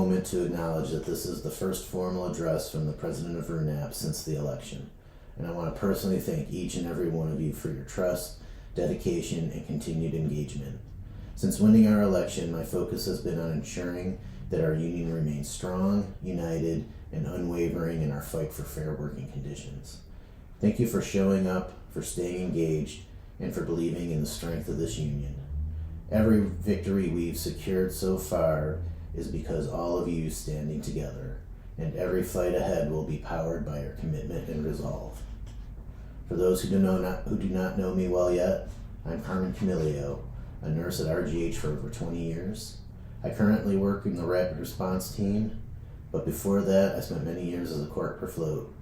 moment to acknowledge that this is the first formal address from the president of RUNAP since the election, and I want to personally thank each and every one of you for your trust, dedication, and continued engagement. Since winning our election, my focus has been on ensuring that our union remains strong, united, and unwavering in our fight for fair working conditions. Thank you for showing up, for staying engaged, and for believing in the strength of this union. Every victory we've secured so far is because all of you standing together, and every fight ahead will be powered by your commitment and resolve. For those who do not know me well yet, I'm Carmen Camilio, a nurse at RGH for over 20 years. I currently work in the rapid response team, but before that I spent many years as a cork per float,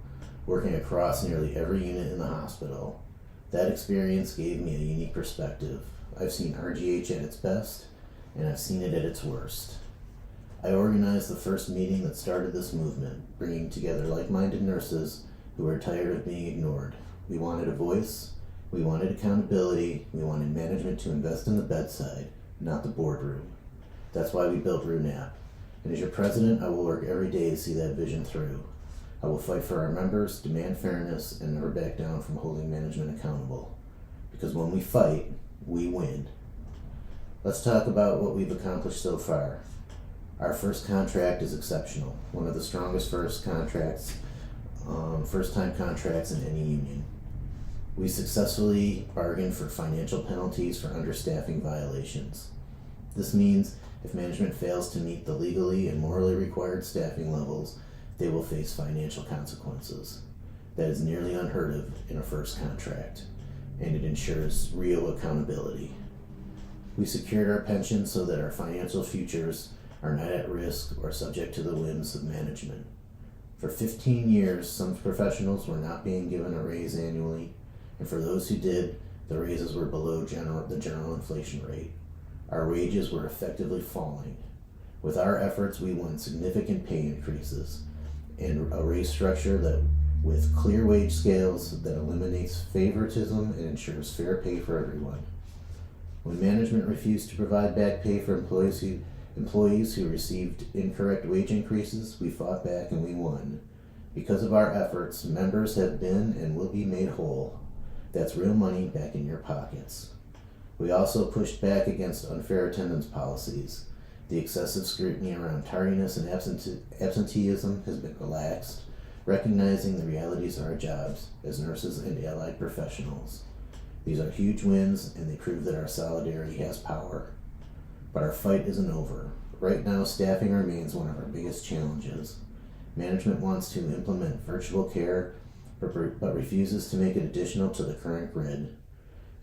working across nearly every unit in the hospital. That experience gave me a unique perspective. I've seen RGH at its best, and I've seen it at its worst. I organized the first meeting that started this movement, bringing together like-minded nurses who were tired of being ignored. We wanted a voice, we wanted accountability, we wanted management to invest in the bedside, not the boardroom. That's why we built RUNAP. And as your president, I will work every day to see that vision through. I will fight for our members, demand fairness, and never back down from holding management accountable. Because when we fight, we win. Let's talk about what we've accomplished so far. Our first contract is exceptional. One of the strongest first-time contracts in any union. We successfully bargained for financial penalties for understaffing violations. This means if management fails to meet the legally and morally required staffing levels, they will face financial consequences. That is nearly unheard of in a first contract, and it ensures real accountability. We secured our pension so that our financial futures are not at risk or subject to the whims of management. For 15 years, some professionals were not being given a raise annually, and for those who did, the raises were below the general inflation rate. Our wages were effectively falling. With our efforts, we won significant pay increases and a raise structure that with clear wage scales that eliminates favoritism and ensures fair pay for everyone. When management refused to provide back pay for employees who received incorrect wage increases, we fought back and we won. Because of our efforts, members have been and will be made whole. That's real money back in your pockets. We also pushed back against unfair attendance policies. The excessive scrutiny around tardiness and absenteeism has been relaxed, recognizing the realities of our jobs as nurses and allied professionals. These are huge wins, and they prove that our solidarity has power. But our fight isn't over. Right now, staffing remains one of our biggest challenges. Management wants to implement virtual care, but refuses to make it additional to the current grid.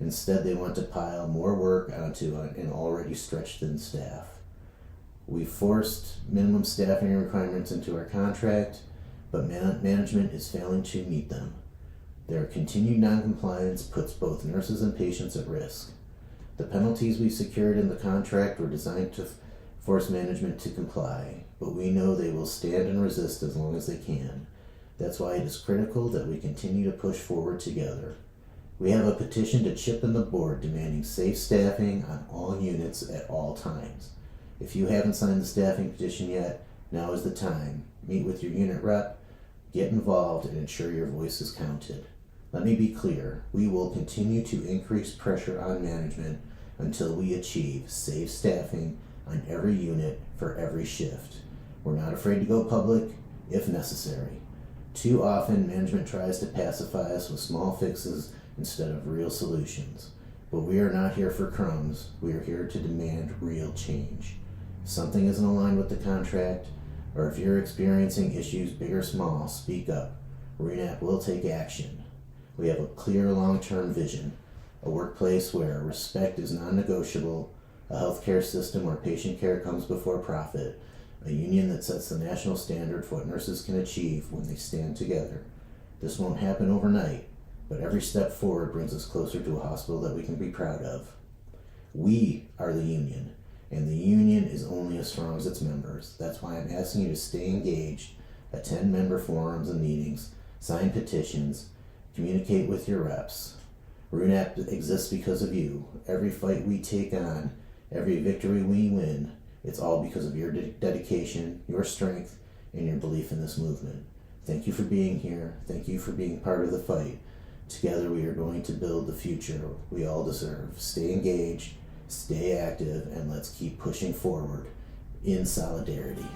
Instead, they want to pile more work onto an already stretched thin staff. We forced minimum staffing requirements into our contract, but management is failing to meet them. Their continued noncompliance puts both nurses and patients at risk. The penalties we secured in the contract were designed to force management to comply, but we know they will stand and resist as long as they can. That's why it is critical that we continue to push forward together. We have a petition to chip in the board demanding safe staffing on all units at all times. If you haven't signed the staffing petition yet, now is the time. Meet with your unit rep, get involved, and ensure your voice is counted. Let me be clear, we will continue to increase pressure on management until we achieve safe staffing on every unit for every shift. We're not afraid to go public if necessary. Too often, management tries to pacify us with small fixes instead of real solutions. But we are not here for crumbs. We are here to demand real change. If something isn't aligned with the contract, or if you're experiencing issues big or small, speak up. RUNAP will take action. We have a clear long-term vision, a workplace where respect is non-negotiable, a healthcare system where patient care comes before profit, a union that sets the national standard for what nurses can achieve when they stand together. This won't happen overnight, but every step forward brings us closer to a hospital that we can be proud of. We are the union, and the union is only as strong as its members. That's why I'm asking you to stay engaged, attend member forums and meetings, sign petitions, communicate with your reps. RUNAP exists because of you. Every fight we take on, every victory we win, It's all because of your dedication, your strength, and your belief in this movement. Thank you for being here. Thank you for being part of the fight. Together we are going to build the future we all deserve. Stay engaged, stay active, and let's keep pushing forward in solidarity.